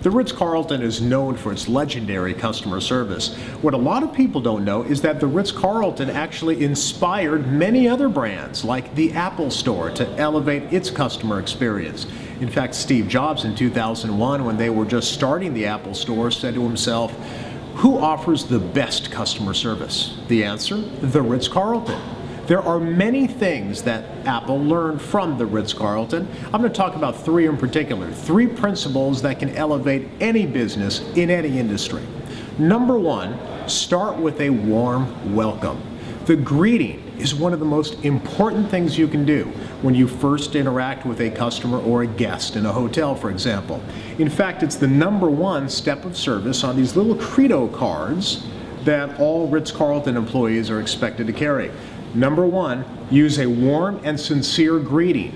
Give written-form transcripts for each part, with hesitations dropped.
The Ritz Carlton is known for its legendary customer service. What a lot of people don't know is that the Ritz Carlton actually inspired many other brands, like the Apple Store, to elevate its customer experience. In fact, Steve Jobs in 2001, when they were just starting the Apple Store, said to himself, "Who offers the best customer service?" The answer, the Ritz Carlton. There are many things that Apple learned from the Ritz Carlton. I'm going to talk about three in particular, three principles that can elevate any business in any industry. Number one, start with a warm welcome. The greeting is one of the most important things you can do when you first interact with a customer or a guest in a hotel, for example. In fact, it's the number one step of service on these little Credo cards that all Ritz Carlton employees are expected to carry. Number one, use a warm and sincere greeting.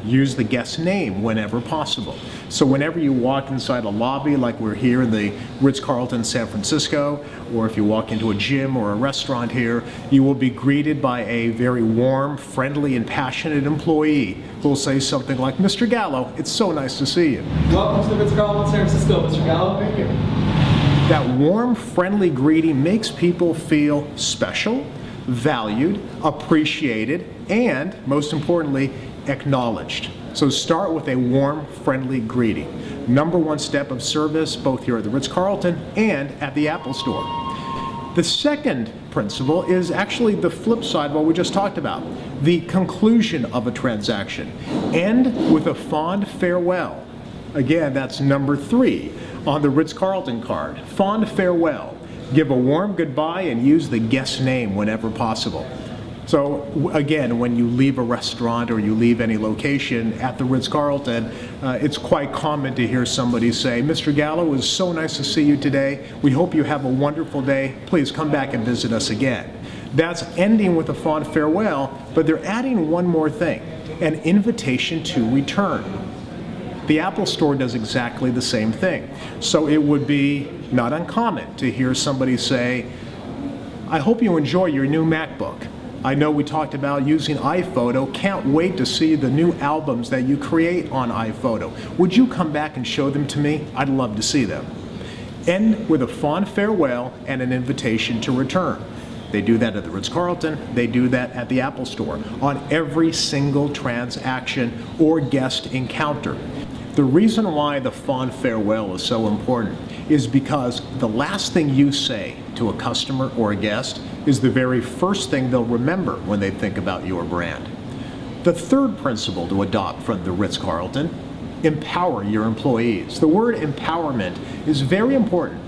Use the guest's name whenever possible. So whenever you walk inside a lobby like we're here in the Ritz Carlton San Francisco, or if you walk into a gym or a restaurant here, you will be greeted by a very warm, friendly, and passionate employee who will say something like, "Mr. Gallo, it's so nice to see you." Welcome to the Ritz Carlton San Francisco, Mr. Gallo. Thank you. That warm, friendly greeting makes people feel special, valued, appreciated, and most importantly, acknowledged. So start with a warm, friendly greeting. Number one step of service, both here at the Ritz Carlton and at the Apple Store. The second principle is actually the flip side of what we just talked about. The conclusion of a transaction. End with a fond farewell. Again, that's number three on the Ritz Carlton card. Fond farewell. Give a warm goodbye and use the guest's name whenever possible. So again, when you leave a restaurant or you leave any location at the Ritz Carlton, it's quite common to hear somebody say, "Mr. Gallo, it was so nice to see you today. We hope you have a wonderful day. Please come back and visit us again." That's ending with a fond farewell, but they're adding one more thing, an invitation to return. The Apple Store does exactly the same thing. So it would be not uncommon to hear somebody say, "I hope you enjoy your new MacBook. I know we talked about using iPhoto. Can't wait to see the new albums that you create on iPhoto. Would you come back and show them to me? I'd love to see them." End with a fond farewell and an invitation to return. They do that at the Ritz Carlton. They do that at the Apple Store on every single transaction or guest encounter. The reason why the fond farewell is so important is because the last thing you say to a customer or a guest is the very first thing they'll remember when they think about your brand. The third principle to adopt from the Ritz Carlton, empower your employees. The word empowerment is very important.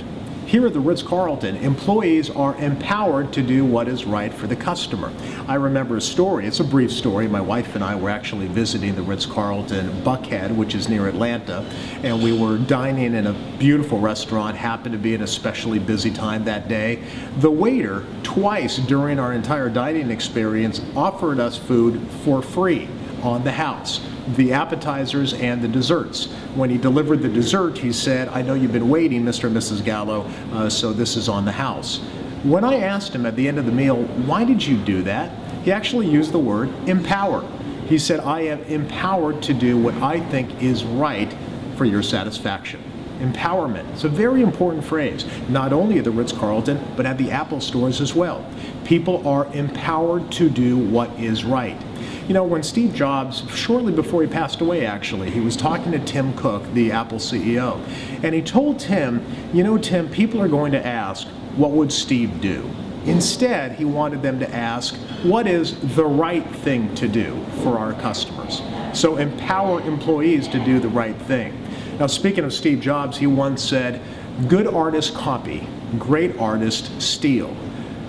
Here at the Ritz Carlton, employees are empowered to do what is right for the customer. I remember a story, it's a brief story. My wife and I were actually visiting the Ritz Carlton Buckhead, which is near Atlanta, and we were dining in a beautiful restaurant, happened to be an especially busy time that day. The waiter, twice during our entire dining experience, offered us food for free on the house. The appetizers and the desserts. When he delivered the dessert, he said, "I know you've been waiting, Mr. and Mrs. Gallo, so this is on the house." When I asked him at the end of the meal, "Why did you do that?" he actually used the word empower. He said, "I am empowered to do what I think is right for your satisfaction." Empowerment. It's a very important phrase, not only at the Ritz Carlton, but at the Apple stores as well. People are empowered to do what is right. You know, when Steve Jobs, shortly before he passed away actually, he was talking to Tim Cook, the Apple CEO, and he told Tim, "You know, Tim, people are going to ask, what would Steve do?" Instead, he wanted them to ask, what is the right thing to do for our customers? So empower employees to do the right thing. Now, speaking of Steve Jobs, he once said, "Good artists copy, great artists steal."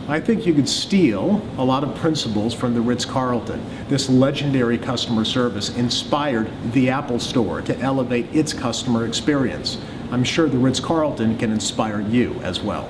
I think you could steal a lot of principles from the Ritz Carlton. This legendary customer service inspired the Apple Store to elevate its customer experience. I'm sure the Ritz Carlton can inspire you as well.